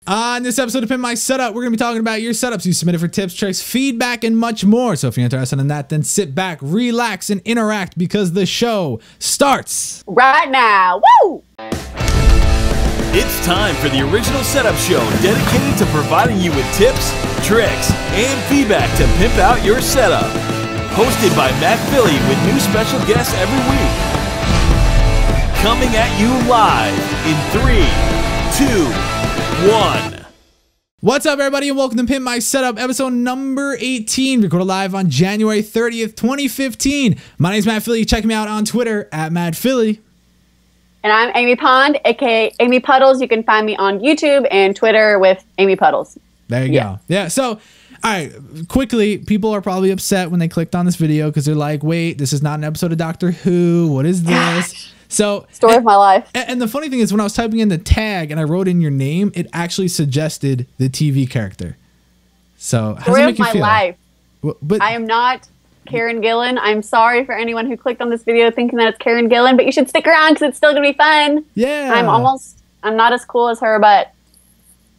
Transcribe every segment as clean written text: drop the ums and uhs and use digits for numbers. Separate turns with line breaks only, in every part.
On this episode of Pimp My Setup, we're going to be talking about your setups you submitted for tips, tricks, feedback, and much more. So if you're interested in that, then sit back, relax, and interact because the show starts
right now. Woo!
It's time for the original setup show dedicated to providing you with tips, tricks, and feedback to pimp out your setup. Hosted by Matt Philly with new special guests every week. Coming at you live in 3, 2, 1.
What's up, everybody, and welcome to Pimp My Setup, episode number 18, recorded live on January 30th, 2015. My name's Matt Philly. Check me out on Twitter at Matt Philly.
And I'm Amy Pond, aka Amy Puddles. You can find me on YouTube and Twitter with Amy Puddles.
There you go. Yeah, so, all right, quickly, people are probably upset when they clicked on this video because they're like, wait, this is not an episode of Doctor Who. What is this? So
story of my life.
And the funny thing is, when I was typing in the tag and I wrote in your name, it actually suggested the TV character. So how does it make you feel?
Story of my life.
But
I am not Karen Gillan. I'm sorry for anyone who clicked on this video thinking that it's Karen Gillan, but you should stick around because it's still gonna be fun.
Yeah.
I'm not as cool as her, but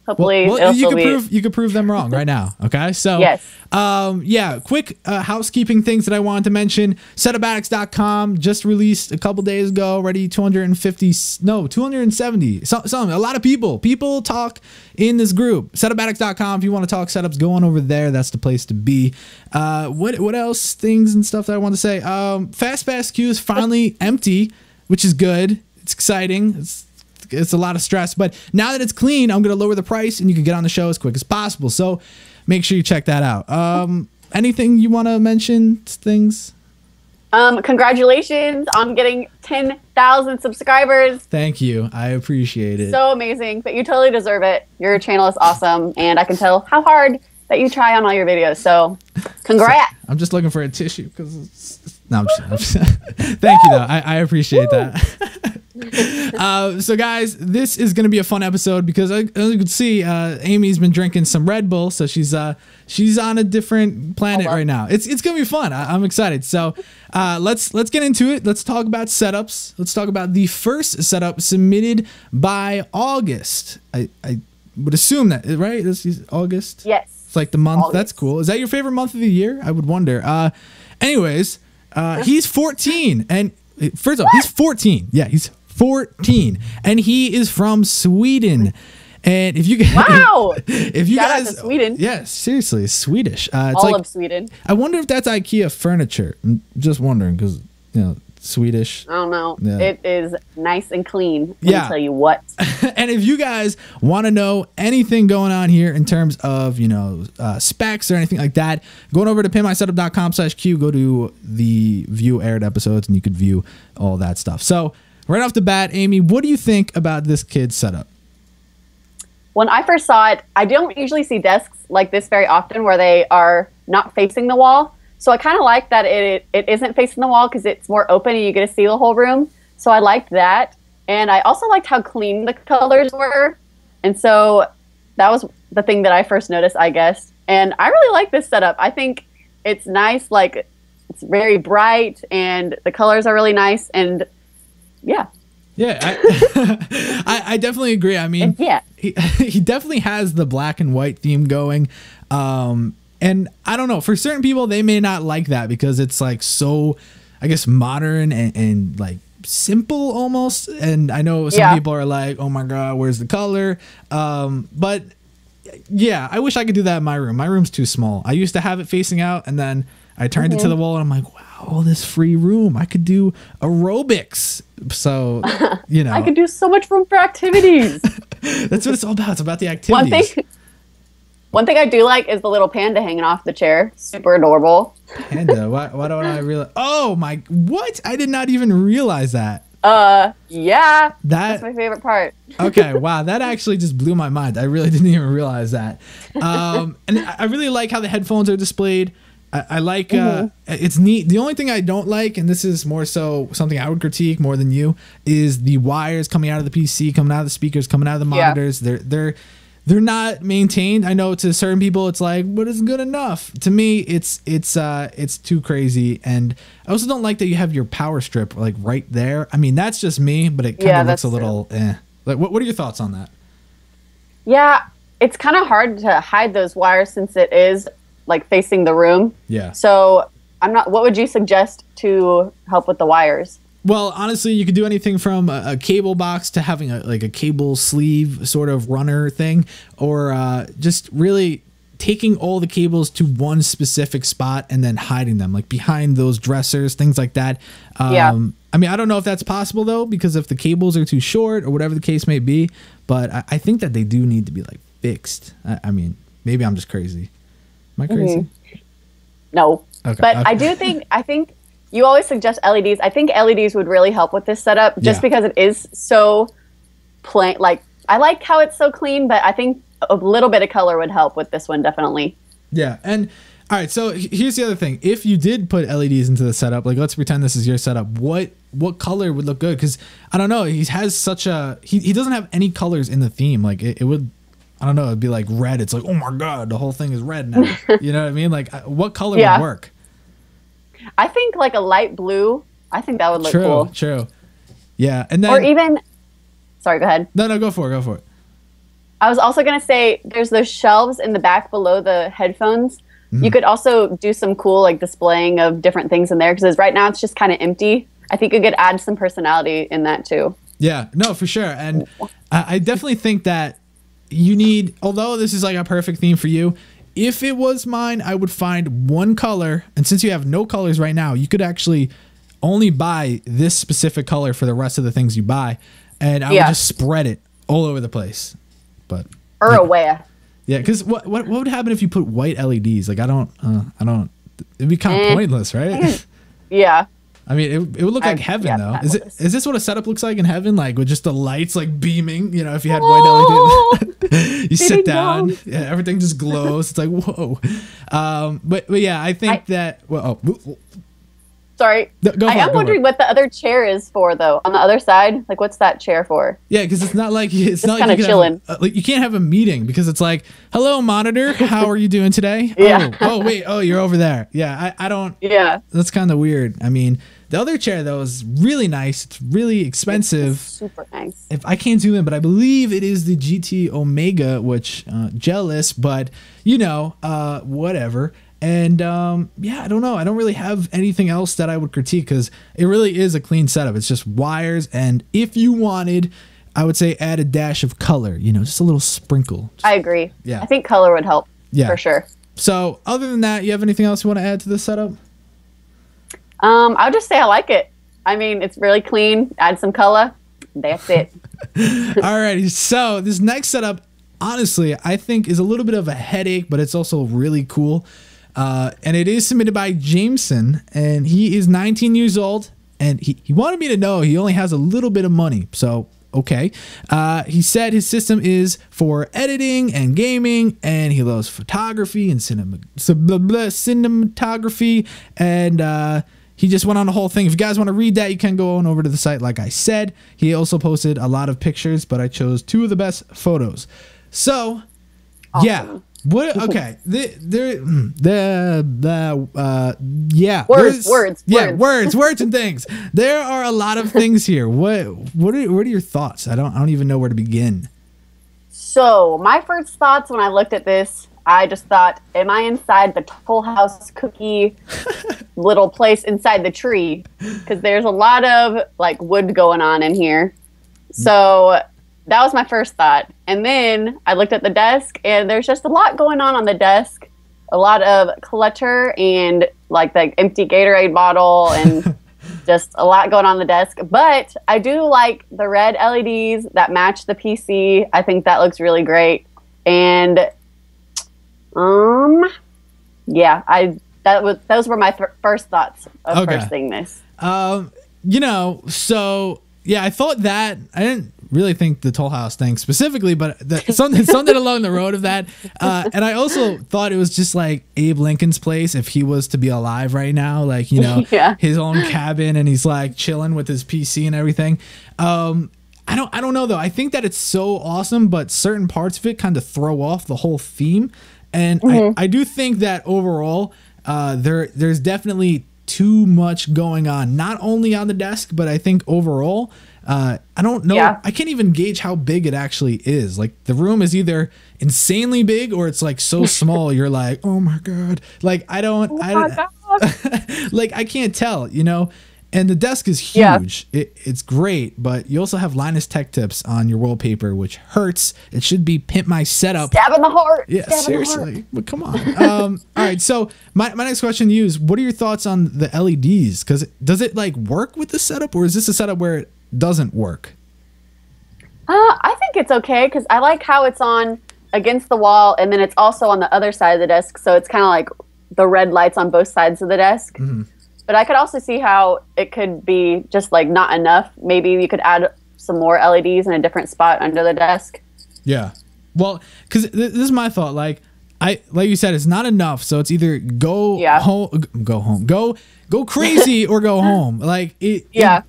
hopefully
you could prove them wrong right now. Okay, so
yes.
Yeah, quick housekeeping things that I wanted to mention. Setupaddicts.com just released a couple days ago already 270 something. A lot of people talk in this group. Setupaddicts.com if you want to talk setups, go on over there. That's the place to be. What else, things and stuff that I want to say. FastPass queue is finally empty, which is good. It's exciting. It's a lot of stress, but now that it's clean, I'm going to lower the price and you can get on the show as quick as possible. So make sure you check that out. Anything you want to mention, things?
Congratulations on getting 10,000 subscribers.
Thank you. I appreciate it.
So amazing, but you totally deserve it. Your channel is awesome, and I can tell how hard that you try on all your videos. So congrats.
I'm just looking for a tissue because no, I'm just thank you though. I appreciate that. So guys, this is going to be a fun episode because as you can see, Amy's been drinking some Red Bull, so she's on a different planet right now. It's going to be fun. I'm excited. So let's get into it. Let's talk about setups. Let's talk about the first setup submitted by August. I would assume that, right? This is August.
Yes.
It's like the month.
August.
That's cool. Is that your favorite month of the year? I would wonder. Anyways, he's 14, and first off, he's 14. Yeah, he's 14, and he is from Sweden. And if you guys,
wow,
if you
shout
guys,
out to Sweden.
yeah, seriously, Swedish. It's
all of Sweden.
I wonder if that's IKEA furniture. I'm just wondering because Swedish.
I don't know.
Yeah.
It is nice and clean. Let me tell you what.
And if you guys want to know anything going on here in terms of specs or anything like that, going over to pimpmysetup.com/q, go to the view aired episodes, and you could view all that stuff. So right off the bat, Amy, what do you think about this kid's setup?
When I first saw it, I don't usually see desks like this very often where they are not facing the wall. So I kind of like that it isn't facing the wall because it's more open and you get to see the whole room. So I liked that. And I also liked how clean the colors were. And so that was the thing that I first noticed, I guess. And I really like this setup. I think it's nice. Like, it's very bright and the colors are really nice. And yeah.
Yeah, I definitely agree. I mean,
yeah,
he definitely has the black and white theme going. And I don't know, for certain people, they may not like that because it's like so, I guess, modern and like simple almost. And I know some people are like, oh my God, where's the color? But yeah, I wish I could do that in my room. My room's too small. I used to have it facing out and then I turned it to the wall and I'm like, wow, all this free room. I could do aerobics. So,
I could do so much room for activities.
That's what it's all about. It's about the activities.
One thing I do like is the little panda hanging off the chair. Super adorable.
Panda? Why don't I realize? Oh my! What? I did not even realize that.
Yeah. That's my favorite part.
Okay, wow, that actually just blew my mind. I really didn't even realize that. And I really like how the headphones are displayed. I like it's neat. The only thing I don't like, and this is more so something I would critique more than you, is the wires coming out of the PC, coming out of the speakers, coming out of the monitors. They're not maintained. I know to certain people it's like, but it's good enough. To me, it's too crazy. And I also don't like that you have your power strip like right there. I mean, that's just me, but it kind of looks a little eh. Like, what are your thoughts on that?
Yeah, it's kind of hard to hide those wires since it is like facing the room.
Yeah.
So what would you suggest to help with the wires?
Well, honestly, you could do anything from a cable box to having a cable sleeve sort of runner thing, or just really taking all the cables to one specific spot and then hiding them, like behind those dressers, things like that.
Yeah.
I mean, I don't know if that's possible though, because if the cables are too short or whatever the case may be, but I think that they do need to be like fixed. I mean, maybe I'm just crazy. Am I crazy?
No.
Okay.
But
Okay.
I think you always suggest LEDs. I think LEDs would really help with this setup just because it is so plain. Like, I like how it's so clean, but I think a little bit of color would help with this one, definitely.
Yeah. And all right, so here's the other thing. If you did put LEDs into the setup, like let's pretend this is your setup, what color would look good? Because I don't know, he has such a he doesn't have any colors in the theme. Like it would, I don't know, it'd be like red. It's like, oh my god, the whole thing is red now. You know what I mean? Like what color would work?
I think like a light blue. I think that would look cool.
True. Yeah, and then
or even. Sorry, go ahead.
No, go for it.
I was also gonna say there's those shelves in the back below the headphones. You could also do some cool like displaying of different things in there because right now it's just kind of empty. I think you could add some personality in that too.
Yeah, no, for sure. And I definitely think that you need, although this is like a perfect theme for you, if it was mine, I would find one color. And since you have no colors right now, you could actually only buy this specific color for the rest of the things you buy. And I would just spread it all over the place. But
aware.
Yeah, because what would happen if you put white LEDs? Like I don't. It'd be kind of pointless, right?
Yeah.
I mean, it would look like heaven though. Is this what a setup looks like in heaven? Like with just the lights like beaming? You know, if you had white LEDs, you sit down, everything just glows. It's like whoa. But yeah, I think that. Well,
sorry. I am wondering what the other chair is for, though. On the other side, like, what's that chair for?
Yeah, because it's not like it's not
kind of chilling.
Like you can't have a meeting because it's like, hello, monitor, how are you doing today?
Yeah.
Oh, wait. Oh, you're over there. Yeah, I don't.
Yeah.
That's kind of weird. I mean, the other chair though is really nice. It's really expensive.
It's super nice.
If I can't zoom in, but I believe it is the GT Omega, which jealous, but you know, whatever. And yeah, I don't know. I don't really have anything else that I would critique because it really is a clean setup. It's just wires. And if you wanted, I would say add a dash of color, you know, just a little sprinkle.
I agree.
Yeah.
I think color would help for sure.
So other than that, you have anything else you want to add to this setup?
I would just say I like it. I mean, it's really clean. Add some color. That's it.
Alrighty. So this next setup, honestly, I think is a little bit of a headache, but it's also really cool. And it is submitted by Jameson, and he is 19 years old, and he wanted me to know he only has a little bit of money. So, okay. He said his system is for editing and gaming, and he loves photography and cinematography, and he just went on the whole thing. If you guys want to read that, you can go on over to the site, like I said. He also posted a lot of pictures, but I chose 2 of the best photos. So, yeah. What? Okay. Words and things. There are a lot of things here. What are your thoughts? I don't even know where to begin.
So my first thoughts when I looked at this, I just thought, am I inside the Toll House cookie little place inside the tree? Because there's a lot of like wood going on in here. So that was my first thought. And then I looked at the desk, and there's just a lot going on the desk. A lot of clutter and like the empty Gatorade bottle and just a lot going on the desk. But I do like the red LEDs that match the PC. I think that looks really great. And yeah, those were my first thoughts of first thing this.
You know, so yeah, I thought that I didn't really think the Toll House thing specifically, but something along the road of that. And I also thought it was just like Abe Lincoln's place if he was to be alive right now, like, you know, his own cabin, and he's like chilling with his PC and everything. I don't know though. I think that it's so awesome, but certain parts of it kind of throw off the whole theme. And I do think that overall, there's definitely too much going on, not only on the desk, but I think overall. I don't know.
Yeah.
I can't even gauge how big it actually is. Like the room is either insanely big or it's like so small. You're like, oh my God. Like I don't, like I can't tell, you know, and the desk is huge. Yeah. It's great, but you also have Linus Tech Tips on your wallpaper, which hurts. It should be Pimp My Setup.
Stab in the heart.
Yeah, seriously. But come on. All right. So my next question to you is, what are your thoughts on the LEDs? Because does it like work with the setup, or is this a setup where it doesn't work?
I think it's okay because I like how it's on against the wall, and then it's also on the other side of the desk, so it's kind of like the red lights on both sides of the desk. Mm-hmm. But I could also see how it could be just like not enough. Maybe you could add some more LEDs in a different spot under the desk.
Yeah. Well, because this is my thought. Like you said, it's not enough. So it's either go home, go crazy, or go home. Like it.
Yeah.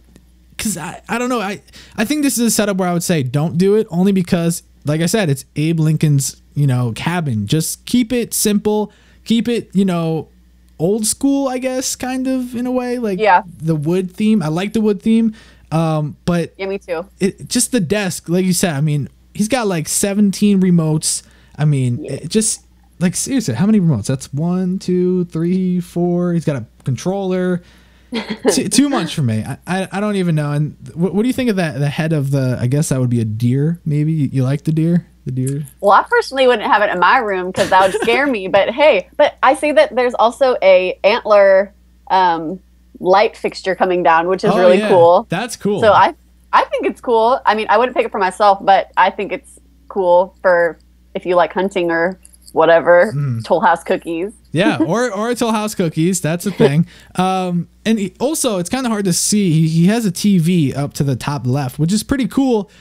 Because I don't know. I think this is a setup where I would say don't do it, only because, like I said, it's Abe Lincoln's, you know, cabin. Just keep it simple. Keep it, you know, old school, I guess, kind of in a way. Like the wood theme. I like the wood theme. But
yeah, me too.
Just the desk, like you said. I mean, he's got like 17 remotes. I mean, it just like seriously, how many remotes? That's 1, 2, 3, 4. He's got a controller. Too much for me. I don't even know. And what do you think of that? The head of the, I guess that would be a deer. Maybe you like the deer? The deer.
Well, I personally wouldn't have it in my room because that would scare me. But hey, I see that there's also a antler light fixture coming down, which is really cool.
That's cool.
So I think it's cool. I mean, I wouldn't pick it for myself, but I think it's cool for if you like hunting or whatever. Toll House cookies.
Yeah, or Toll House cookies. That's a thing. And also, it's kind of hard to see. He has a TV up to the top left, which is pretty cool.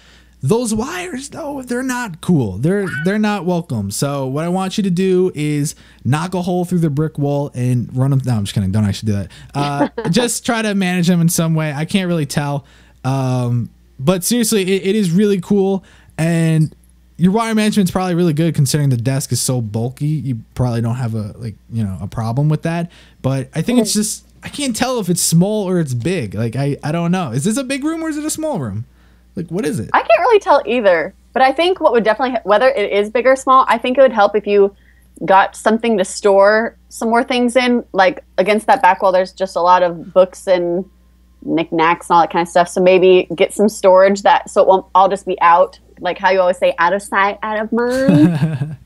Those wires, though, they're not cool. They're not welcome. So what I want you to do is knock a hole through the brick wall and run them. No, I'm just kidding. Don't actually do that. Just try to manage them in some way. I can't really tell. But seriously, it is really cool. And your wire management is probably really good considering the desk is so bulky. You probably don't have a problem with that. But I think it's just, I can't tell if it's small or it's big. Like, I don't know. Is this a big room or is it a small room? Like, what is it?
I can't really tell either. But I think what would definitely, whether it is big or small, I think it would help if you got something to store some more things in. Like, against that back wall, there's just a lot of books and knickknacks and all that kind of stuff. So maybe get some storage so it won't all just be out. Like how you always say, out of sight, out of mind.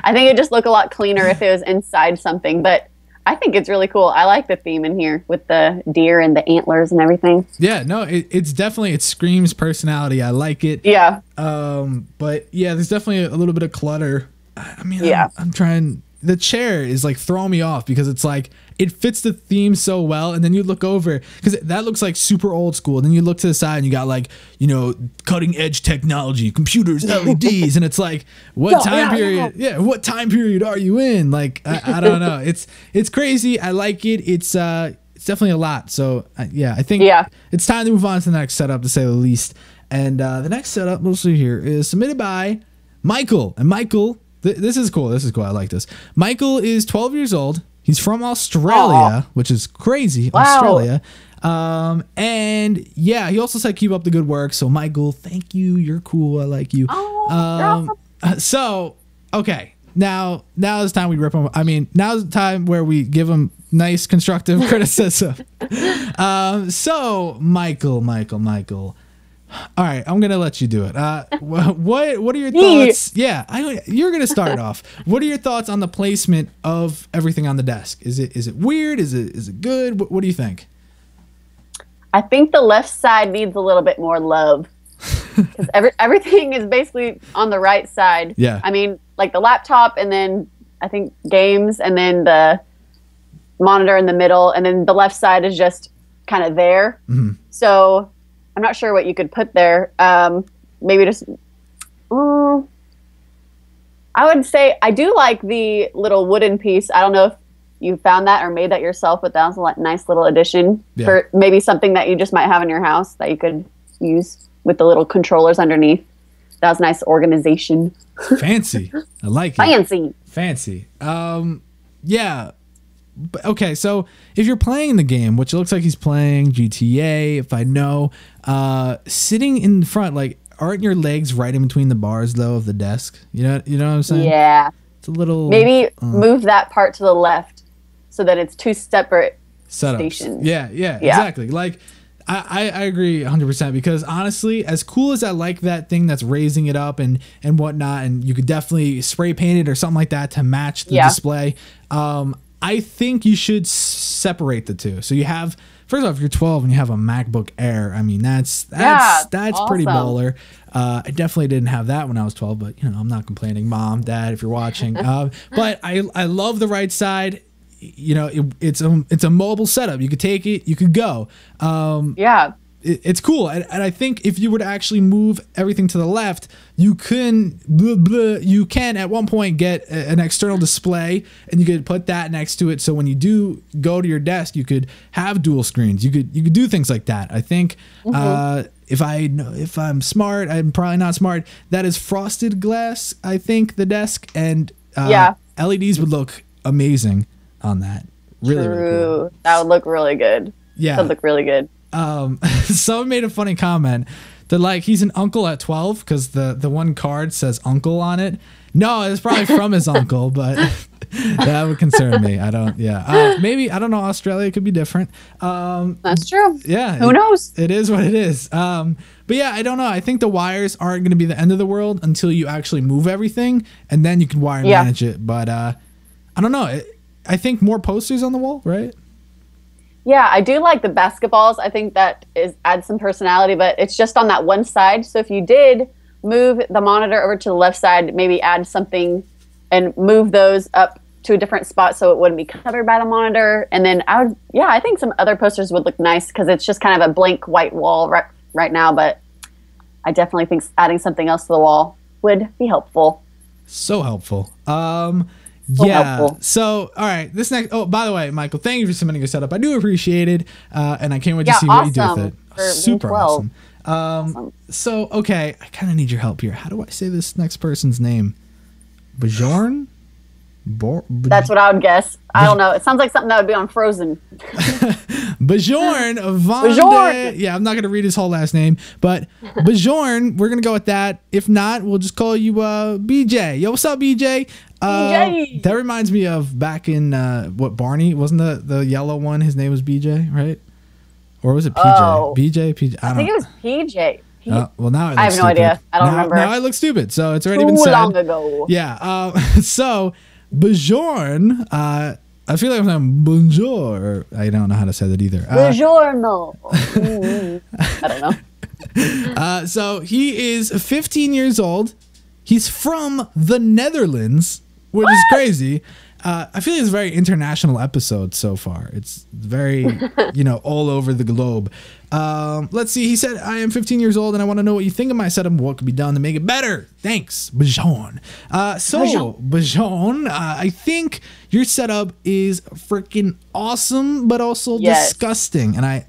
I think it'd just look a lot cleaner if it was inside something. But I think it's really cool. I like the theme in here with the deer and the antlers and everything.
Yeah, no, it's definitely, it screams personality. I like it.
Yeah.
But yeah, there's definitely a little bit of clutter. I mean, yeah. I'm trying. The chair is like throwing me off because it's like it fits the theme so well, and then you look over because that looks like super old school. And then you look to the side and you got like, you know, cutting edge technology, computers, LEDs, and it's like, what time period? Yeah, what time period are you in? Like, I don't know. It's crazy. I like it. It's definitely a lot. So yeah, I think it's time to move on to the next setup, to say the least. And the next setup we'll see here is submitted by Michael, and Michael. This is cool. This is cool. I like this. Michael is 12 years old. He's from Australia, which is crazy. Wow. Australia. And yeah, he also said keep up the good work. So Michael, thank you. You're cool. I like you.
Oh,
so, okay. Now is the time we rip him. I mean, now's the time where we give him nice constructive criticism. So Michael. All right, I'm gonna let you do it. What are your thoughts? Yeah, you're gonna start off. What are your thoughts on the placement of everything on the desk? Is it weird? Is it good? What do you think?
I think the left side needs a little bit more love because everything is basically on the right side.
Yeah.
I mean, like the laptop, and then I think games, and then the monitor in the middle, and then the left side is just kind of there. Mm-hmm. So I'm not sure what you could put there. Maybe just, I would say I do like the little wooden piece. I don't know if you found that or made that yourself, but that was a nice little addition for maybe something that you just might have in your house that you could use with the little controllers underneath. That was nice organization.
Fancy. I like it.
Fancy.
Yeah. okay, so if you're playing the game, which it looks like he's playing GTA, if I know, sitting in front, like, aren't your legs right in between the bars though of the desk? You know what I'm saying?
Yeah.
It's a little
maybe move that part to the left so that it's two separate
setups.
Stations.
Yeah, exactly. Like I agree 100% because honestly, as cool as I like that thing that's raising it up and whatnot, and you could definitely spray paint it or something like that to match the display. I think you should separate the two. So you have, first off, you're 12 and you have a MacBook Air. I mean, that's awesome. Pretty baller. I definitely didn't have that when I was 12, but you know, I'm not complaining, Mom, Dad, if you're watching. But I love the right side. You know, it's a mobile setup. You could take it, you could go. It's cool, and I think if you were to actually move everything to the left, you can at one point get an external display, and you could put that next to it. So when you do go to your desk, you could have dual screens. You could do things like that. I think if I'm smart, I'm probably not smart. That is frosted glass. I think the desk and LEDs would look amazing on that. Really cool.
That would look really good.
Yeah,
that would look really good.
Someone made a funny comment that like he's an uncle at 12 because the one card says uncle on it. No, it's probably from his uncle, but that would concern me. I don't. Yeah, maybe I don't know. Australia could be different.
That's true.
Yeah,
who knows?
It is what it is. But yeah, I don't know. I think the wires aren't going to be the end of the world until you actually move everything, and then you can wire manage it. But I don't know. I think more posters on the wall, right?
Yeah, I do like the basketballs. I think that adds some personality, but it's just on that one side. So if you did move the monitor over to the left side, maybe add something and move those up to a different spot so it wouldn't be covered by the monitor. And then I think some other posters would look nice because it's just kind of a blank white wall right now. But I definitely think adding something else to the wall would be helpful.
So helpful. Helpful. So, all right. This next. Oh, by the way, Michael, thank you for submitting your setup. I do appreciate it, and I can't wait to see what you do with it. Super awesome. So, okay, I kind of need your help here. How do I say this next person's name? Bjorn?
That's what I would guess. I don't know. It sounds like something that would be on Frozen.
Bjorn Vande. Yeah, I'm not going to read his whole last name, but Bjorn, we're going to go with that. If not, we'll just call you BJ. Yo, what's up, BJ? That reminds me of back in Barney? Wasn't the yellow one? His name was BJ, right? Or was it PJ?
Oh,
PJ?
I think it was PJ.
Well, now
I have no idea. I don't remember.
Now I look stupid, so it's already been said.
Too long ago.
Yeah. So Bjorn, I feel like I'm saying bonjour. I don't know how to say that either.
Buongiorno. I don't know.
So he is 15 years old. He's from the Netherlands, which is crazy. I feel like it's a very international episode so far. It's very, all over the globe. Let's see. He said, I am 15 years old and I want to know what you think of my setup and what could be done to make it better. Thanks, Bjorn. Bjorn, I think your setup is freaking awesome, but also disgusting. And all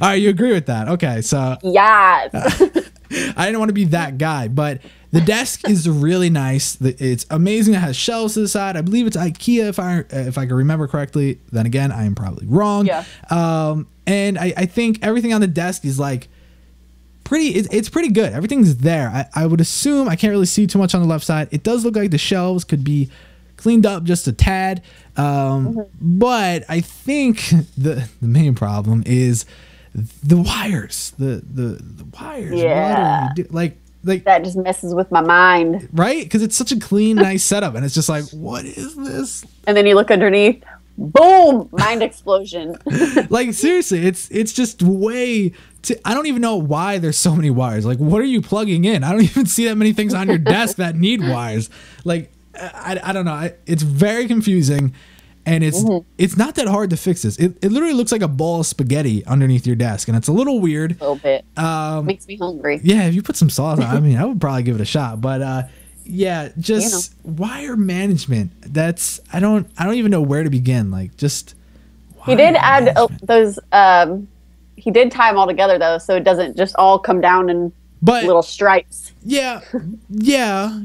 right, you agree with that? Okay, so.
Yes.
I didn't want to be that guy, but the desk is really nice. It's amazing. It has shelves to the side. I believe it's IKEA if I can remember correctly. Then again, I am probably wrong.
Yeah.
And I think everything on the desk is like it's pretty good. Everything's there. I would assume, I can't really see too much on the left side. It does look like the shelves could be cleaned up just a tad. But I think the main problem is the wires. The wires.
Yeah.
What are you doing? Like
that just messes with my mind.
Right? Because it's such a clean, nice setup. And it's just like, what is this?
And then you look underneath. Boom! Mind explosion.
Like, seriously, it's just way I don't even know why there's so many wires. Like, what are you plugging in? I don't even see that many things on your desk that need wires. Like, I don't know. It's very confusing. And it's not that hard to fix this. It literally looks like a ball of spaghetti underneath your desk, and it's a little weird.
A little bit. Makes me hungry.
Yeah, if you put some sauce on, I mean, I would probably give it a shot. But yeah, just wire management. That's I don't even know where to begin. Like, just
he did add those. He did tie them all together though, so it doesn't just all come down and
But
little stripes.
yeah,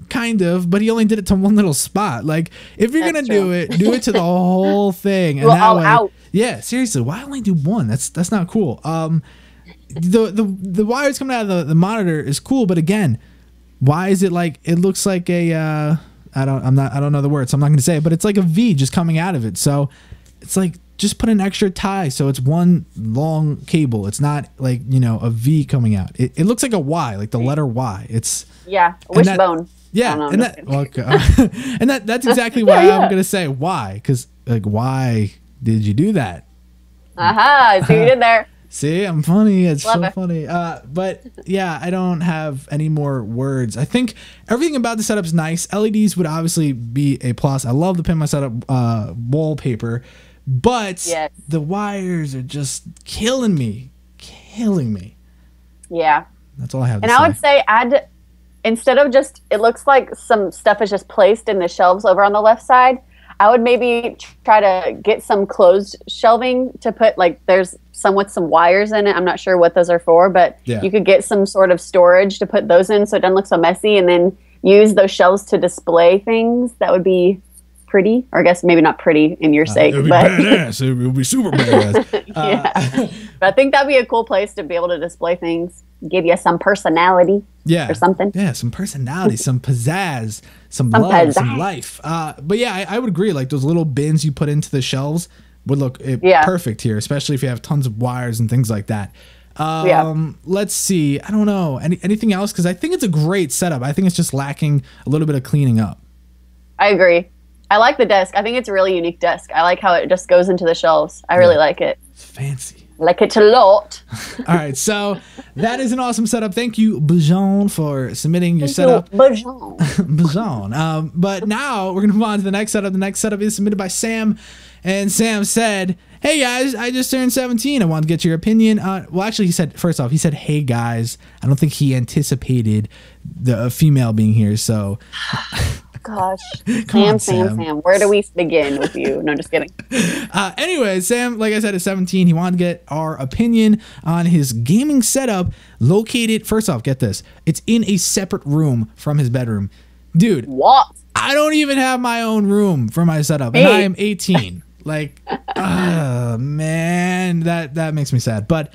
kind of. But he only did it to one little spot. Like, if you're gonna do it to the whole thing. And that way,
out.
yeah, seriously, why only do one? That's not cool. The wires coming out of the monitor is cool, but again, why is it like it looks like a I don't know the word, so I'm not gonna say it, but it's like a V just coming out of it. So it's like, just put an extra tie so it's one long cable. It's not like, a V coming out. It looks like a Y, like the letter Y. It's
wishbone.
Yeah, and that's exactly why I'm gonna say why, because like, why did you do that?
Aha! See what you did there.
See, I'm funny. It's
Love
so
it.
funny. But yeah, I don't have any more words. I think everything about the setup is nice. LEDs would obviously be a plus. I love the Pimp My Setup wallpaper, but the wires are just killing me.
Yeah.
That's all I have to
And
say.
I would say instead of just, it looks like some stuff is just placed in the shelves over on the left side. I would maybe try to get some closed shelving to put, like, there's some with some wires in it. I'm not sure what those are for, but you could get some sort of storage to put those in so it doesn't look so messy, and then use those shelves to display things. That would be pretty, or I guess maybe not pretty in your sake,
it would be
but
badass. It would be super badass.
But I think that'd be a cool place to be able to display things, give you some personality, or something.
Yeah, some personality, some pizzazz, some love, some life. But yeah, I would agree. Like, those little bins you put into the shelves would look perfect here, especially if you have tons of wires and things like that. Let's see. I don't know. Anything else? Because I think it's a great setup. I think it's just lacking a little bit of cleaning up.
I agree. I like the desk. I think it's a really unique desk. I like how it just goes into the shelves. I really like it.
It's fancy.
Like it a lot.
All right, so that is an awesome setup. Thank you, Bajon, for submitting your setup. Bajon. But now we're going to move on to the next setup. The next setup is submitted by Sam. And Sam said, hey, guys, I just turned 17. I want to get your opinion. Well, actually, he said, first off, hey, guys. I don't think he anticipated the female being here, so...
Gosh.
Sam.
Where do we begin with you? No, just kidding.
Anyway, Sam, like I said, is 17. He wanted to get our opinion on his gaming setup located. First off, get this. It's in a separate room from his bedroom. Dude.
What?
I don't even have my own room for my setup. And I am 18. Like, man, that makes me sad. But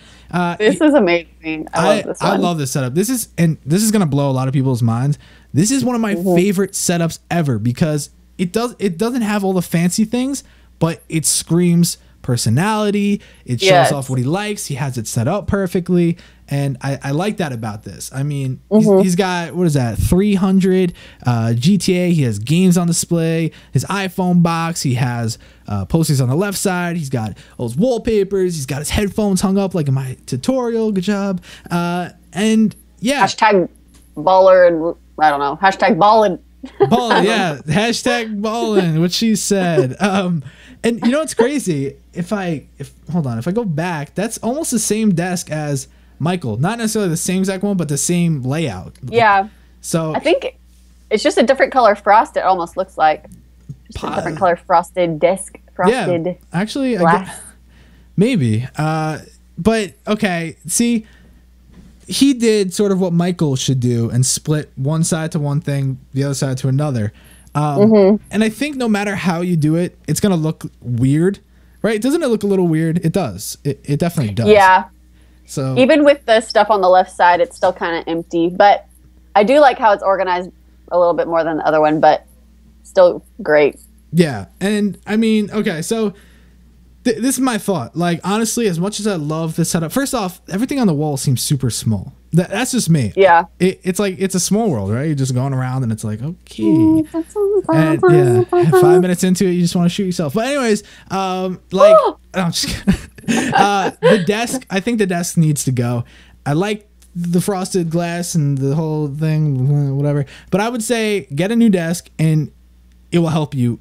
this is amazing. I love this one.
I love this setup. This is going to blow a lot of people's minds. This is one of my favorite setups ever because it doesn't have all the fancy things, but it screams personality. It shows off what he likes. He has it set up perfectly. And I like that about this. I mean, he's got, what is that, 300 GTA. He has games on display, his iPhone box. He has posters on the left side. He's got those wallpapers. He's got his headphones hung up like in my tutorial. Good job. And yeah.
Hashtag baller and, I don't know, hashtag ballin'.
Ballin', yeah. Hashtag ballin', what she said. And you know what's crazy? If I go back, that's almost the same desk as Michael. Not necessarily the same exact one, but the same layout.
Yeah.
So
I think it's just a different color frost. It almost looks like just a different color frosted desk. Frosted.
Yeah, actually,
maybe.
But okay. See, he did sort of what Michael should do and split one side to one thing, the other side to another. And I think no matter how you do it, it's gonna look weird, right? Doesn't it look a little weird? It does. It definitely does.
Yeah.
So
even with the stuff on the left side, it's still kind of empty. But I do like how it's organized a little bit more than the other one, but still great.
Yeah, and I mean, okay, so this is my thought. Like, honestly, as much as I love this setup, first off, everything on the wall seems super small. That's just me.
Yeah.
It's like, it's a small world, right? You're just going around and it's like, okay. And yeah, 5 minutes into it, you just want to shoot yourself. But anyways, I'm just kidding. The desk, I think the desk needs to go. I like the frosted glass and the whole thing, whatever. But I would say get a new desk and it will help you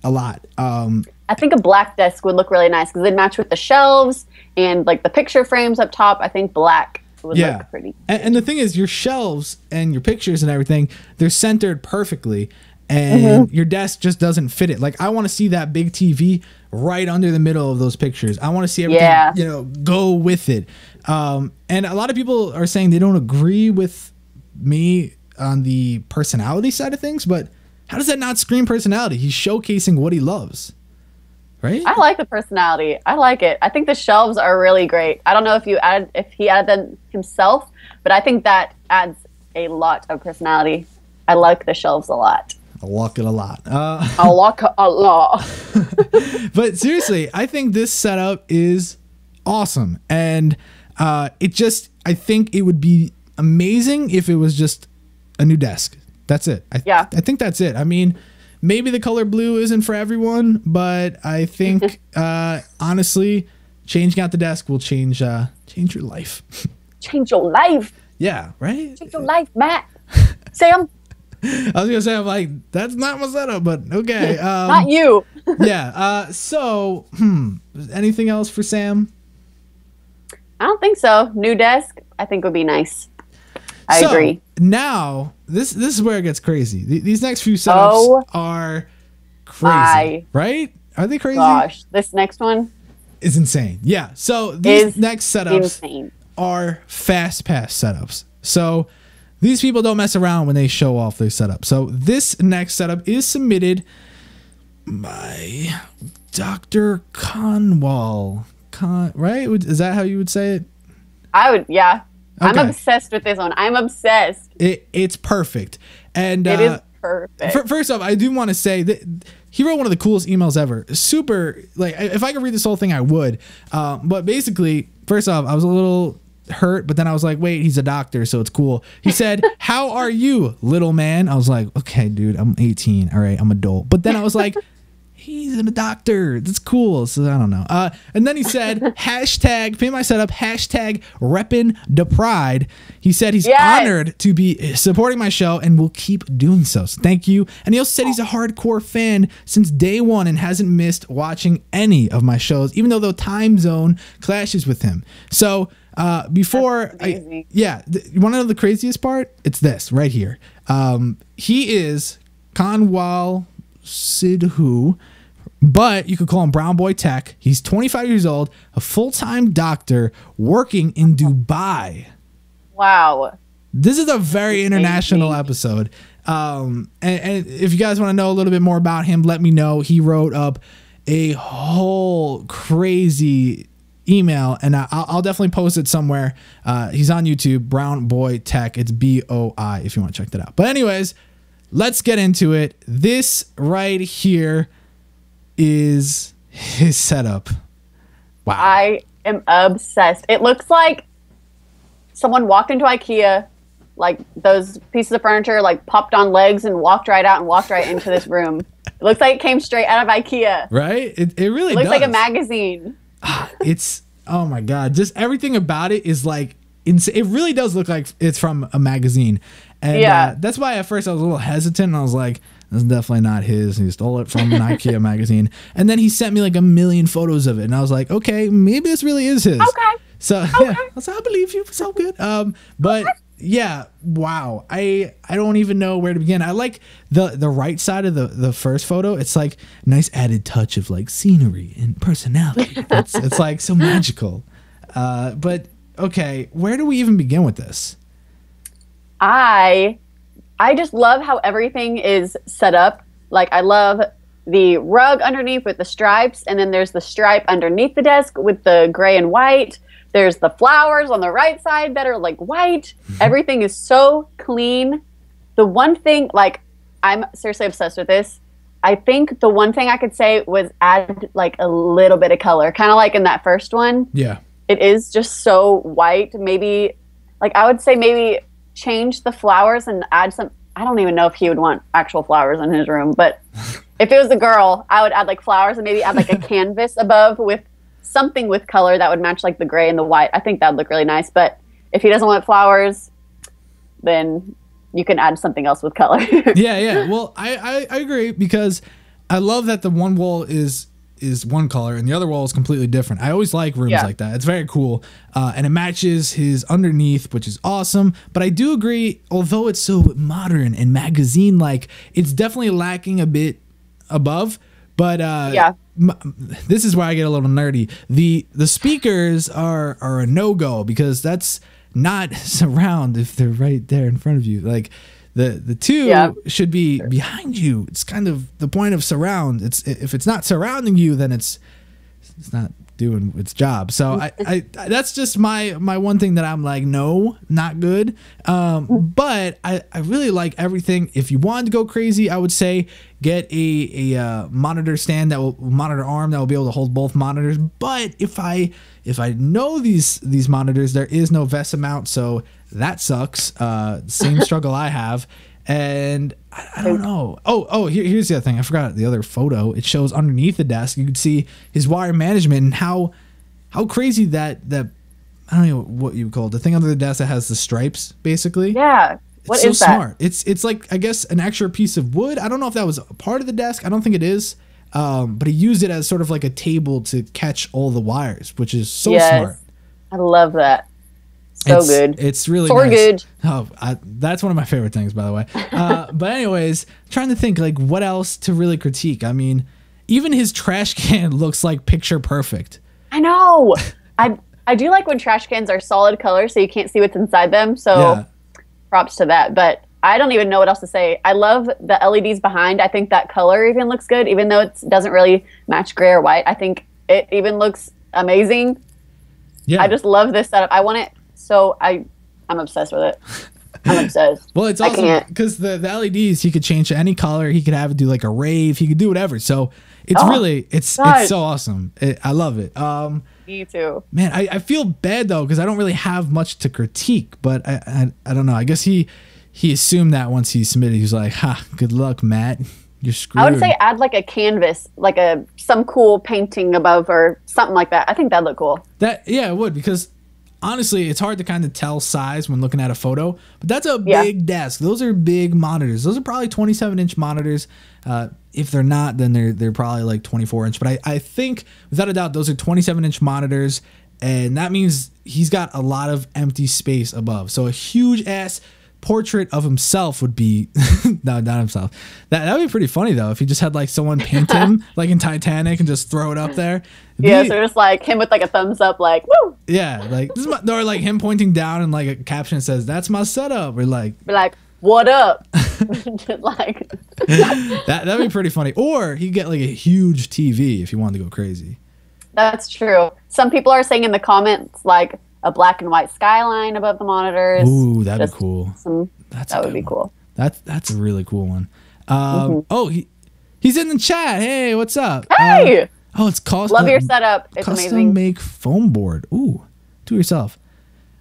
a lot.
I think a black desk would look really nice because it'd match with the shelves and like the picture frames up top. I think black would look pretty.
And the thing is, your shelves and your pictures and everything, they're centered perfectly. and your desk just doesn't fit it. Like I want to see that big TV right under the middle of those pictures. I want to see everything, go with it. And a lot of people are saying they don't agree with me on the personality side of things, but how does that not scream personality? He's showcasing what he loves, right?
I like the personality. I like it. I think the shelves are really great. I don't know if he added them himself, but I think that adds a lot of personality. I like the shelves a lot.
I like it a lot.
I like it a lot.
But seriously, I think this setup is awesome. And I think it would be amazing if it was just a new desk. That's it. I think that's it. I mean, maybe the color blue isn't for everyone, but I think honestly, changing out the desk will change your life.
Change your life.
Yeah, right?
Change your life, Matt. Sam.
I was gonna say, I'm like, that's not my setup, but okay.
Not you.
Yeah. So, anything else for Sam?
I don't think so. New desk, I think would be nice. I agree.
Now, this is where it gets crazy. These next few setups are crazy, right? Are they crazy?
Gosh, this next one
is insane. Yeah. So these next setups are FastPass setups. So these people don't mess around when they show off their setup. So this next setup is submitted by Dr. Conwall. Right? Is that how you would say it?
I would, yeah.
Okay.
I'm obsessed with this one. I'm obsessed.
It's perfect. And
it is perfect.
First off, I do want to say that he wrote one of the coolest emails ever. Super, like, if I could read this whole thing, I would. But basically, first off, I was a little hurt, but then I was like, wait, he's a doctor, so it's cool. He said, how are you, little man? I was like, okay, dude, I'm 18. All right, I'm adult. But then I was like, he's a doctor. That's cool. So I don't know. And then he said, hashtag Pimp My Setup, hashtag reppin' the pride. He said he's honored to be supporting my show and will keep doing so. So thank you. And he also said he's a hardcore fan since day one and hasn't missed watching any of my shows, even though the time zone clashes with him. So before you want to know the craziest part? It's this right here. He is Conwall Sidhu, but you could call him Brown Boy Tech. He's 25 years old, a full-time doctor working in Dubai.
Wow.
This is a very international episode. And if you guys want to know a little bit more about him, let me know. He wrote up a whole crazy email, and I'll definitely post it somewhere. He's on YouTube, Brown Boy Tech. It's BOI if you want to check that out. But anyways, let's get into it. This right here is his setup. Wow. I
am obsessed. It looks like someone walked into IKEA, like those pieces of furniture, like popped on legs and walked right out and walked right into this room. It looks like it came straight out of IKEA.
Right? It really
looks
does.
like a magazine.
It's, oh my God. Just everything about it is like insane. It really does look like it's from a magazine. And that's why at first I was a little hesitant. And I was like, this is definitely not his. He stole it from an IKEA magazine. And then he sent me like a million photos of it. And I was like, okay, maybe this really is his.
Okay.
So yeah, I believe you. So good. But yeah, wow. I don't even know where to begin. I like the right side of the first photo. It's like nice added touch of like scenery and personality. It's like so magical. But okay, where do we even begin with this?
I just love how everything is set up. Like, I love the rug underneath with the stripes, and then there's the stripe underneath the desk with the gray and white. There's the flowers on the right side that are like white. Everything is so clean. The one thing, like, I'm seriously obsessed with this. I think the one thing I could say was add like a little bit of color, kind of like in that first one.
Yeah. It
is just so white. Maybe, like, I would say maybe change the flowers and add some. I don't even know if he would want actual flowers in his room, but if it was a girl, I would add like flowers and maybe add like a canvas above with something with color that would match like the gray and the white. I think that would look really nice. But if he doesn't want flowers, then you can add something else with color.
Yeah. Well, I agree, because I love that the one wall is is one color and the other wall is completely different. I always like rooms like that. It's very cool. And it matches his underneath, which is awesome. But I do agree, although it's so modern and magazine-like, it's definitely lacking a bit above. But this is where I get a little nerdy. The speakers are a no-go because that's not surround if they're right there in front of you. Like the two should be behind you. It's kind of the point of surround. It's if it's not surrounding you, then it's not doing its job. So I that's just my one thing that I'm like, no, not good. But I really like everything. If you wanted to go crazy, I would say get a monitor stand that will monitor arm that will be able to hold both monitors. But if I know these monitors, there is no VESA mount, so that sucks. Same struggle I have. And I don't know. Here's the other thing. I forgot the other photo. It shows underneath the desk. You can see his wire management and how crazy that I don't know what you would call it. The thing under the desk that has the stripes, basically.
Yeah. What is that?
Smart. It's like, I guess, an extra piece of wood. I don't know if that was a part of the desk. I don't think it is. But he used it as sort of like a table to catch all the wires, which is so smart.
I love that. Good.
It's really
nice.
Good. Oh, that's one of my favorite things, by the way. But anyways, trying to think like what else to really critique. I mean, even his trash can looks like picture perfect.
I know. I do like when trash cans are solid color so you can't see what's inside them. So props to that. But I don't even know what else to say. I love the LEDs behind. I think that color even looks good, even though it doesn't really match gray or white. I think it even looks amazing. Yeah. I just love this setup. I want it. So I'm obsessed with it. I'm obsessed.
Well, it's awesome because the LEDs, he could change to any color. He could have it do like a rave. He could do whatever. So it's it's so awesome. I love it.
Me too.
Man, I feel bad though because I don't really have much to critique. But I don't know. I guess he assumed that once he submitted, he was like, "Ha, good luck, Matt. You're screwed."
I would say add like a canvas, like some cool painting above or something like that. I think that'd look cool.
It would because. Honestly, it's hard to kind of tell size when looking at a photo, but that's a big desk. Those are big monitors. Those are probably 27-inch monitors. If they're not, then they're probably like 24-inch. But I think, without a doubt, those are 27-inch monitors, and that means he's got a lot of empty space above. So a huge-ass portrait of himself would be no, not himself. That would be pretty funny though if he just had like someone paint him like in Titanic and just throw it up there.
So just like him with like a thumbs up, like woo.
Yeah, like this is or like him pointing down and like a caption says, "That's my setup," or like
"What up?" like
that'd be pretty funny. Or he'd get like a huge TV if he wanted to go crazy.
That's true. Some people are saying in the comments like a black and white skyline above the monitors.
Ooh, that'd be cool.
That would be cool.
That's a really cool one. Oh, he's in the chat. Hey, what's up?
Hey.
It's custom.
Love your setup. It's
custom
amazing.
Make foam board. Ooh, do it yourself.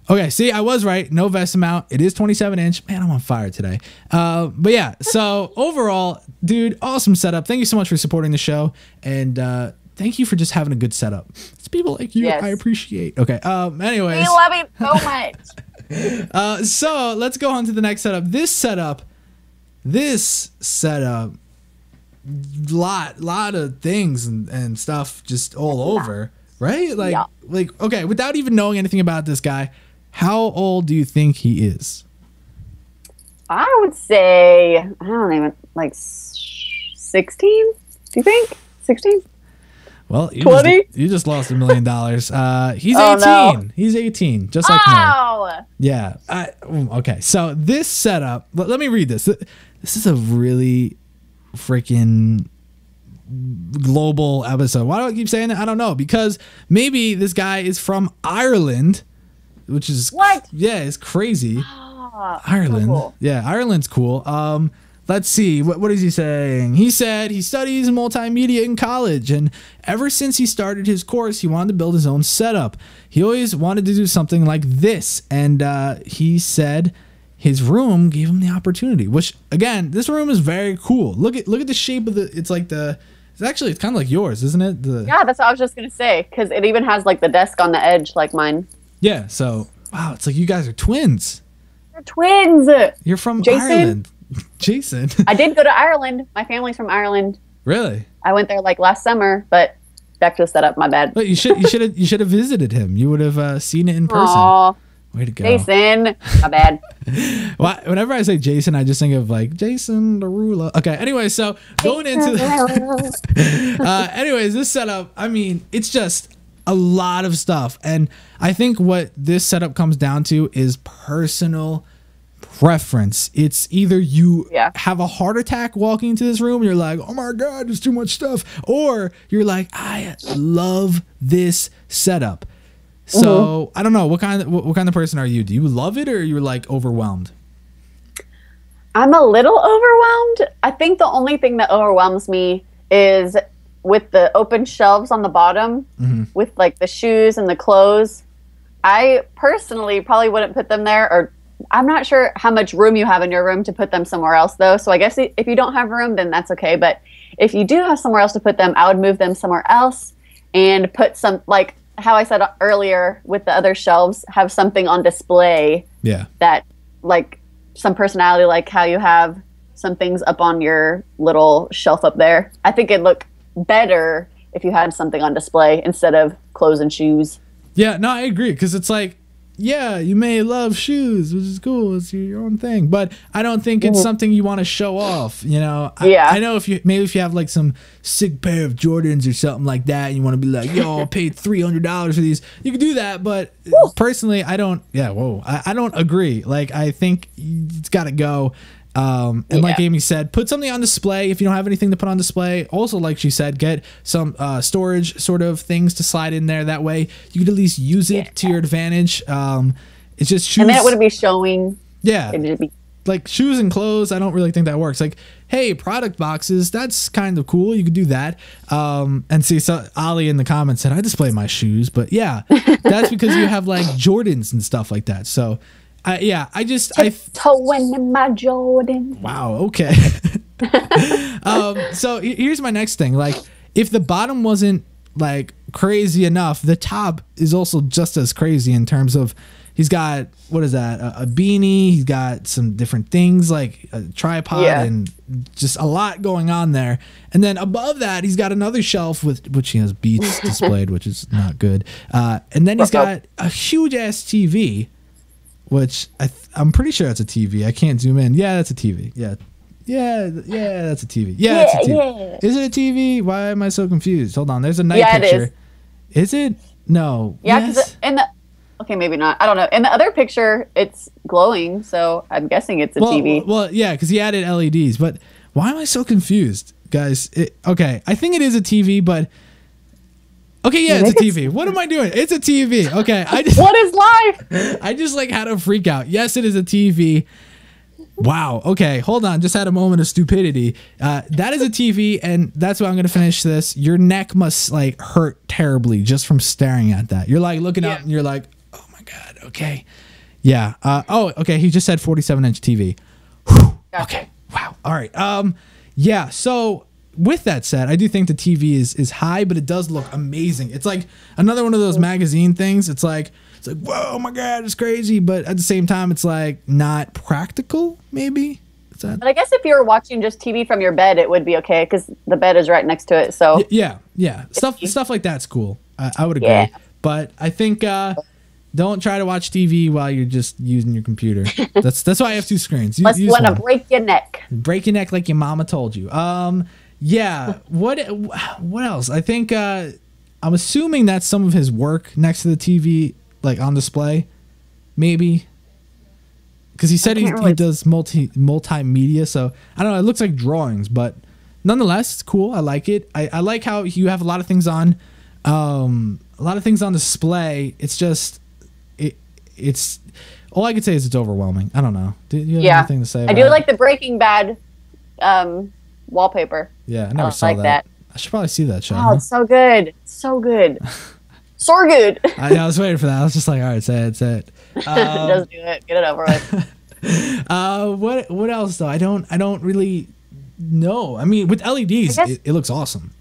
Okay, see, I was right. No VESA mount. It is 27-inch. Man, I'm on fire today. But yeah, so overall, dude, awesome setup. Thank you so much for supporting the show. And thank you for just having a good setup. It's people like you I appreciate. Okay, anyways.
We love it so much.
So let's go on to the next setup. This setup, lot of things and stuff just all over, right? Like okay, without even knowing anything about this guy, how old do you think he is?
I would say, I don't even, like 16? Do you think? 16?
Well, you just lost $1 million. He's 18. No. He's 18, just like me. Yeah. Okay, so this setup, let me read this. This is a really freaking global episode. Why do I keep saying that? I don't know. Because maybe this guy is from Ireland, which is...
What?
Yeah, it's crazy. Ireland. So cool. Yeah, Ireland's cool. Let's see. What is he saying? He said he studies multimedia in college, and ever since he started his course, he wanted to build his own setup. He always wanted to do something like this, and he said his room gave him the opportunity. Which, again, this room is very cool. Look at the shape of the. It's like the. It's kind of like yours, isn't it?
Yeah, that's what I was just gonna say, because it even has like the desk on the edge, like mine.
Yeah. So wow, it's like you guys are twins.
We're twins.
You're from
Jason?
Ireland. Jason.
I did go to Ireland. My family's from Ireland.
Really?
I went there like last summer, but back to the setup. My bad.
But you should have visited him. You would have seen it in person.
Aww.
Way to go,
Jason. My bad.
Well, whenever I say Jason, I just think of like Jason Derulo. Okay. Anyway, so going into anyways, this setup. I mean, it's just a lot of stuff, and I think what this setup comes down to is personal preference. It's either you have a heart attack walking into this room and you're like, oh my god, there's too much stuff, or you're like, I love this setup. So I don't know, what kind of person are you? Do you love it, or you're like overwhelmed?
I'm a little overwhelmed. I think the only thing that overwhelms me is with the open shelves on the bottom, with like the shoes and the clothes. I personally probably wouldn't put them there, or I'm not sure how much room you have in your room to put them somewhere else though. So I guess if you don't have room, then that's okay. But if you do have somewhere else to put them, I would move them somewhere else and put some, like how I said earlier with the other shelves, have something on display. Yeah. That like some personality, like how you have some things up on your little shelf up there. I think it'd look better if you had something on display instead of clothes and shoes.
Yeah, no, I agree, because it's like, yeah, you may love shoes, which is cool, it's your own thing, but I don't think it's something you want to show off, you know? I know if you have like some sick pair of Jordans or something like that, and you want to be like, yo, I paid $300 for these, you can do that, but personally, I don't, I don't agree. Like, I think it's got to go. And like Amy said, put something on display if you don't have anything to put on display. Also, like she said, get some storage sort of things to slide in there. That way you could at least use it to your advantage. It's just shoes.
And then it wouldn't be showing.
Yeah. Like shoes and clothes, I don't really think that works. Like, hey, product boxes, that's kind of cool. You could do that. And see, so Ali in the comments said, I display my shoes. But yeah, that's because you have like Jordans and stuff like that. So I
towing in my Jordan.
Wow. Okay. So here's my next thing. Like, if the bottom wasn't like crazy enough, the top is also just as crazy in terms of he's got, what is that? A beanie. He's got some different things like a tripod and just a lot going on there. And then above that, he's got another shelf with which he has Beats displayed, which is not good. And then he's got a huge ass TV. Which I'm pretty sure that's a TV. I can't zoom in. Yeah, that's a TV. Yeah, that's a TV. Yeah, it's a TV. Yeah. Is it a TV? Why am I so confused? Hold on. There's a night picture.
It
is it? No.
Yeah, because okay, maybe not. I don't know. In the other picture, it's glowing, so I'm guessing it's a TV.
Well, yeah, because he added LEDs. But why am I so confused, guys? Okay, I think it is a TV, but. Okay, yeah, it's a TV. What am I doing? It's a TV. Okay,
what is life?
I just like had a freak out. Yes, it is a TV. Wow. Okay, hold on. Just had a moment of stupidity. That is a TV, and that's why I'm gonna finish this. Your neck must like hurt terribly just from staring at that. You're like looking up, and you're like, oh my god. Okay. Yeah. Okay. He just said 47-inch TV. Whew. Gotcha. Okay. Wow. All right. Yeah. So. With that said, I do think the TV is high, but it does look amazing. It's like another one of those magazine things. It's like, whoa, oh my god, it's crazy. But at the same time, it's like not practical, maybe.
But I guess if you were watching just TV from your bed, it would be okay because the bed is right next to it. So
yeah. Stuff like that's cool. I would agree. Yeah. But I think don't try to watch TV while you're just using your computer. That's why I have two screens.
Unless you want to break your neck.
Break your neck like your mama told you. Yeah. What else? I think I'm assuming that's some of his work next to the TV, like on display, maybe. Because he said he does multimedia, so I don't know. It looks like drawings, but nonetheless, it's cool. I like it. I like how you have a lot of things on, display. It's just it's all I could say is it's overwhelming. I don't know. Do you have anything to say about
I do like the Breaking Bad wallpaper.
Yeah, I never saw that. I should probably see that show.
Oh, it's so good. So good. So good.
I was waiting for that. I was just like, all right, say it.
Just do it. Get it over with.
What else though? I don't really know. I mean, with LEDs, it looks awesome.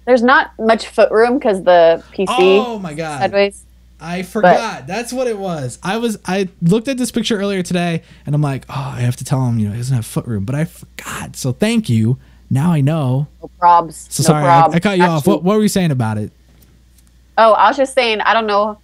There's not much foot room because the PC.
Oh my god.
Sideways.
I forgot. That's what it was. I looked at this picture earlier today, and I'm like, oh, I have to tell him, he doesn't have foot room, but I forgot. So thank you. Now I know.
No probs.
So
no
sorry,
prob.
I cut you off. What were you saying about it?
Oh, I was just saying, I don't know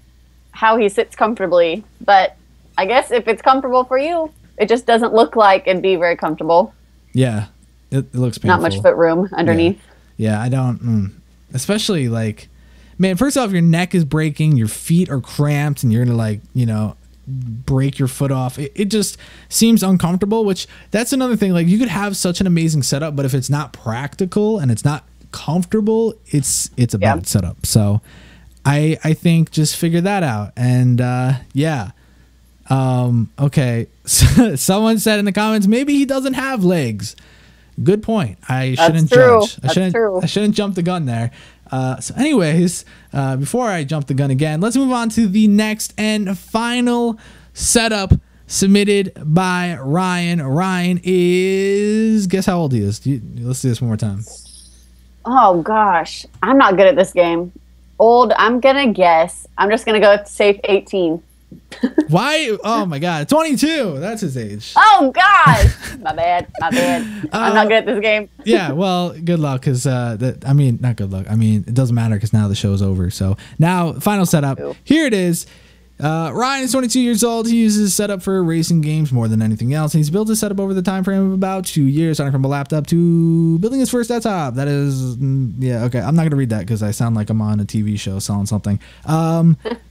how he sits comfortably, but I guess if it's comfortable for you, it just doesn't look like it'd be very comfortable.
Yeah, it looks painful.
Not much foot room underneath.
Yeah, I don't. Especially like, man, first off, your neck is breaking, your feet are cramped, and you're gonna like, break your foot off. It just seems uncomfortable, which that's another thing. Like, you could have such an amazing setup, but if it's not practical and it's not comfortable, it's a bad setup. So I think just figure that out. And okay. Someone said in the comments, maybe he doesn't have legs. Good point. I shouldn't judge. I shouldn't jump the gun there. So anyways, before I jump the gun again, let's move on to the next and final setup submitted by Ryan. Ryan is, guess how old he is? Let's do this one more time.
Oh gosh, I'm not good at this game. Old, I'm gonna guess. I'm just gonna go with safe 18.
Why? Oh my God, 22. That's his age.
Oh gosh, my bad. I'm not good at this game.
Yeah, well, good luck, because not good luck. It doesn't matter because now the show's over. So now, final setup. Here it is. Ryan is 22 years old. He uses setup for racing games more than anything else. He's built his setup over the time frame of about 2 years, starting from a laptop to building his first desktop. That is, okay. I'm not gonna read that because I sound like I'm on a TV show selling something.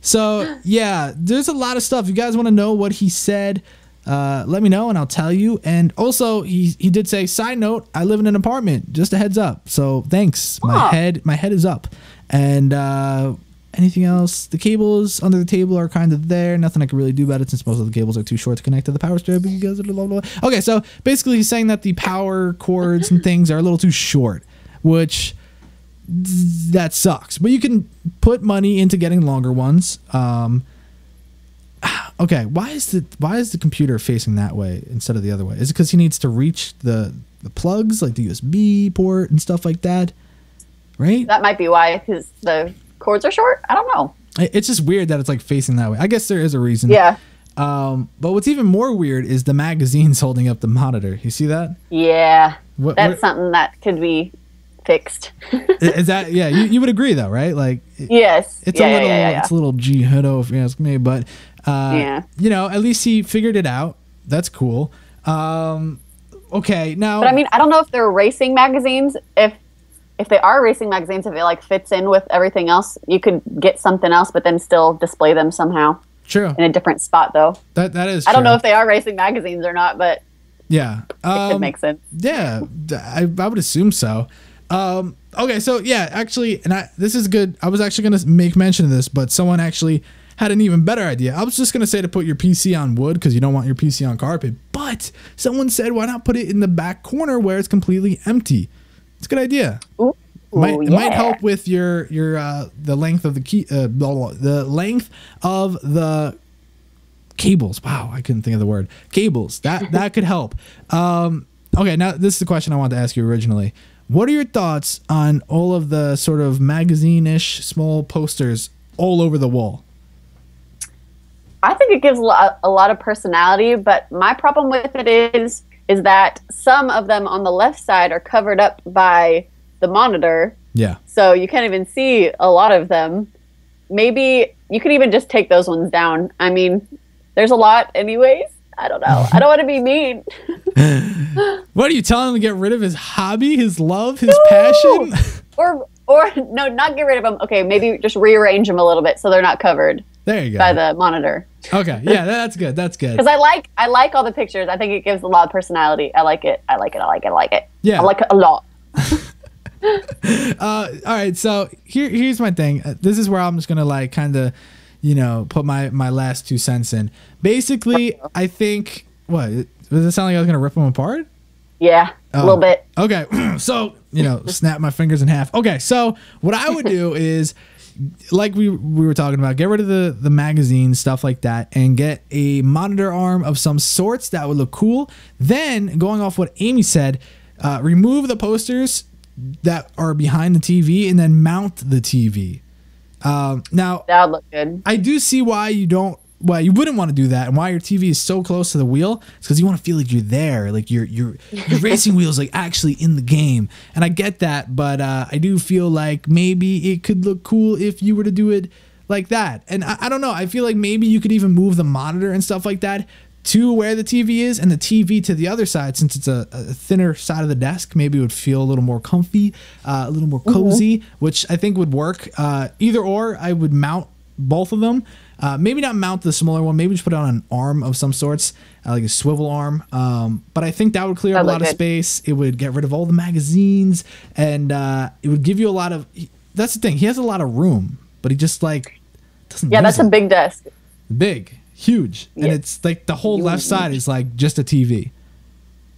So yeah, there's a lot of stuff. You guys want to know what he said? Let me know and I'll tell you. And also, he did say, side note, I live in an apartment. Just a heads up. So thanks. My head is up. And anything else? The cables under the table are kind of there. Nothing I can really do about it since most of the cables are too short to connect to the power strip. Because blah, blah, blah. Okay, so basically he's saying that the power cords and things are a little too short, which that sucks. But you can put money into getting longer ones. Okay, why is the computer facing that way instead of the other way? Is it because he needs to reach the plugs, like the USB port and stuff like that? Right?
That might be why, because the cords are short. I don't know.
It's just weird that it's like facing that way. I guess there is a reason.
Yeah.
But what's even more weird is the magazines holding up the monitor. You see that?
Yeah. That's something that could be fixed.
Is that, yeah, you would agree though, right? Like,
yes.
It's a little jihado if you ask me, but at least he figured it out. That's cool. Okay, now.
But I don't know if they're racing magazines. If they are racing magazines, if it like fits in with everything else, you could get something else, but then still display them somehow.
True.
In a different spot, though.
That is true.
I don't know if they are racing magazines or not, but
yeah,
it could make sense.
Yeah, I would assume so. Okay, so yeah, actually, and this is good. I was actually going to make mention of this, but someone actually had an even better idea. I was just going to say to put your PC on wood because you don't want your PC on carpet, but someone said, why not put it in the back corner where it's completely empty? It's a good idea.
Ooh,
it might help with your the length of the the length of the cables. Wow, I couldn't think of the word. Cables. That could help. Okay, now this is the question I wanted to ask you originally. What are your thoughts on all of the sort of magazine-ish small posters all over the wall?
I think it gives a lot of personality, but my problem with it is that some of them on the left side are covered up by the monitor.
Yeah. So
you can't even see a lot of them. Maybe you could even just take those ones down. There's a lot anyways. I don't know. I don't want to be mean.
What are you telling him to get rid of his hobby, his love, his passion?
Or no, not get rid of them. Okay, maybe just rearrange them a little bit so they're not covered.
There you go.
By the monitor.
Okay, yeah, that's good. That's good.
Because I like all the pictures. I think it gives a lot of personality. I like it.
Yeah.
I like it a lot.
All right, so here's my thing. This is where I'm just gonna kind of, put my last 2 cents in. Basically, I think does it sound like I was gonna rip them apart?
Yeah, a little bit.
Okay, so snap my fingers in half. Okay, so what I would do is, like we were talking about, get rid of the magazine, stuff like that, and get a monitor arm of some sorts that would look cool. Then, going off what Amy said, remove the posters that are behind the TV and then mount the TV. Now,
that would look good.
I do see why you don't why you wouldn't want to do that and why your TV is so close to the wheel is because you want to feel like you're there, like your racing wheels like actually in the game. And I get that, but I do feel like maybe it could look cool if you were to do it like that. And I don't know, I feel like maybe you could even move the monitor and stuff like that to where the TV is and the TV to the other side, since it's a thinner side of the desk. Maybe it would feel a little more comfy, a little more cozy, which I think would work. Either or, I would mount both of them. Maybe not mount the smaller one, maybe just put it on an arm of some sorts, like a swivel arm. But I think that would clear up a lot of space. It would get rid of all the magazines, and it would give you a lot of, that's the thing, he has a lot of room, but he just like doesn't use
that's
it.
a big desk.
Big. Huge. And it's like the whole left side is like just a TV.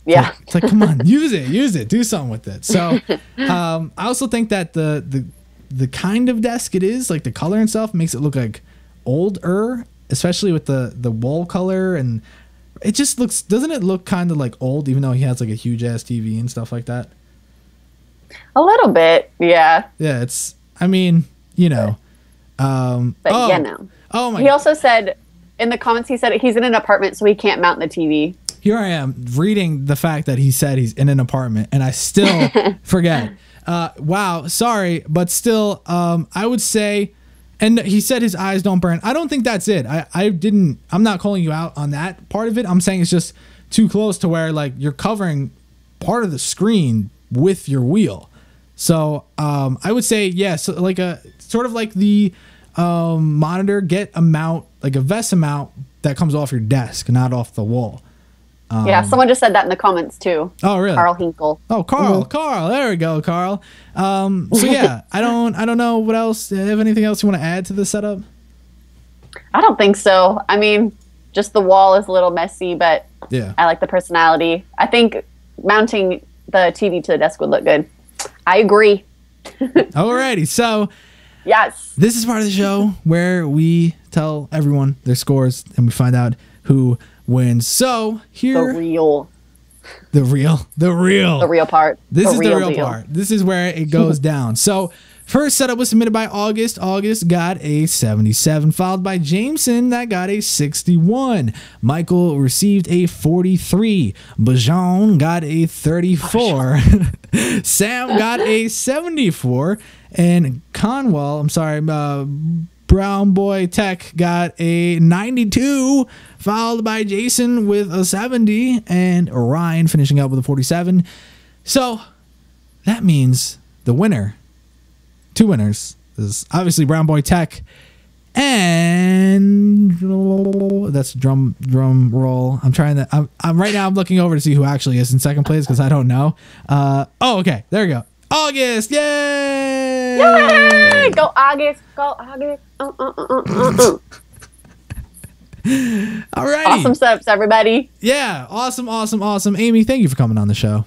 Yeah.
It's like come on, use it, do something with it. So I also think that the kind of desk it is, like the color and stuff, makes it look like older, especially with the wall color, and it just looks, doesn't it look kind of like old, even though he has like a huge ass TV and stuff like that?
A little bit, yeah.
Yeah, it's, I mean, you know.
But yeah, no.
Oh my.
He also said in the comments, he said he's in an apartment, so he can't mount the TV.
Here I am reading the fact that he said he's in an apartment, and I still forget. Wow, sorry, but still, I would say, and he said his eyes don't burn. I don't think that's it. I'm not calling you out on that part of it. I'm saying it's just too close to where like you're covering part of the screen with your wheel. So I would say yes, like a sort of like the monitor, get a mount, like a VESA mount that comes off your desk, not off the wall.
Yeah, someone just said that in the comments too.
Oh, really?
Carl Hinkle.
Oh, Carl. Carl. There we go, Carl. So yeah, I don't know what else. Do you have anything else you want to add to the setup?
I don't think so. I mean, just the wall is a little messy, but
yeah,
I like the personality. I think mounting the TV to the desk would look good. I agree.
Alrighty, so
yes,
this is part of the show where we tell everyone their scores and we find out who wins. So here, the real
part.
This is the real
deal.
part. This is where it goes down. So first setup was submitted by August. August got a 77, followed by Jameson that got a 61. Michael received a 43. Bajon got a 34. Sam got a 74. And Brown Boy Tech got a 92, followed by Jason with a 70, and Ryan finishing up with a 47. So that means the winner, two winners, is obviously Brown Boy Tech, and that's drum roll. I'm trying to. I'm right now. I'm looking over to see who actually is in second place because I don't know. Okay, there we go. August, yay!
Yay! Go August, go August.
Alrighty.
Awesome subs, everybody.
Yeah, awesome. Amy, thank you for coming on the show.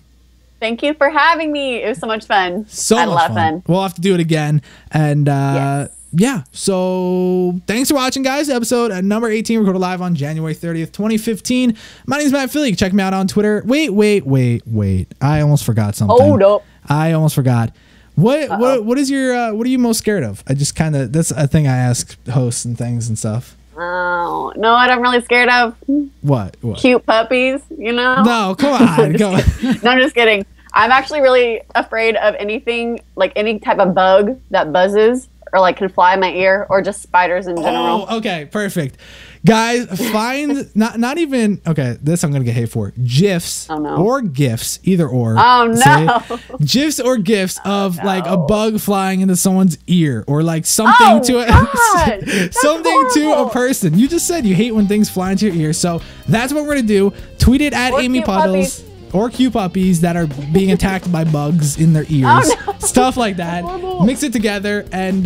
Thank you for having me. It was so much fun.
I had a lot of fun. We'll have to do it again. And
yes.
Yeah, so thanks for watching, guys. Episode number 18, recorded live on January 30th, 2015. My name is Matt Philly. Check me out on Twitter. Wait. I almost forgot something.
Hold up.
I almost forgot. What is your what are you most scared of? I just kind of, that's a thing I ask hosts and things and stuff.
Oh, no, what I'm really scared of?
What?
Cute puppies, you know?
No, come on.
No, I'm just kidding. I'm actually really afraid of anything, like any type of bug that buzzes or like can fly in my ear, or just spiders in general.
Oh, okay, perfect. Guys, find not even, okay, this I'm gonna get hate for. GIFs or GIFs, either or.
Oh no.
GIFs or GIFs of like a bug flying into someone's ear, or like something something to a person. You just said you hate when things fly into your ear, so that's what we're gonna do. Tweet it at Amy Puddles. Or cute puppies that are being attacked by bugs in their ears. Oh, no. Stuff like that. Mix it together. And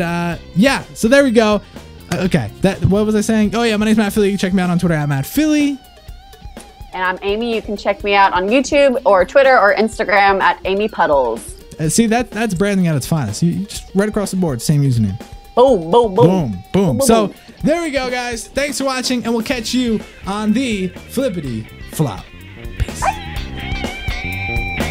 yeah, so there we go. Okay, what was I saying? Oh yeah, my name's Matt Philly. You can check me out on Twitter at Matt Philly.
And I'm Amy. You can check me out on YouTube or Twitter or Instagram at Amy Puddles.
See, that's branding at its finest. You just right across the board, same username.
Boom, boom, boom.
Boom, boom. So there we go, guys. Thanks for watching, and we'll catch you on the Flippity Flop. Peace.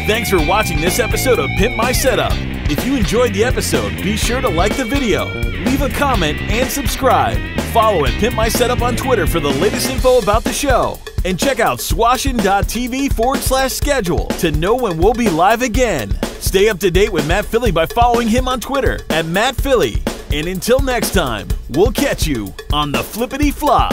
Thanks for watching this episode of Pimp My Setup. If you enjoyed the episode, be sure to like the video, leave a comment, and subscribe. follow at Pimp My Setup on Twitter for the latest info about the show. And check out swashin.tv/schedule to know when we'll be live again. Stay up to date with Matt Philly by following him on Twitter at Matt Philly. And until next time, we'll catch you on the flippity flop.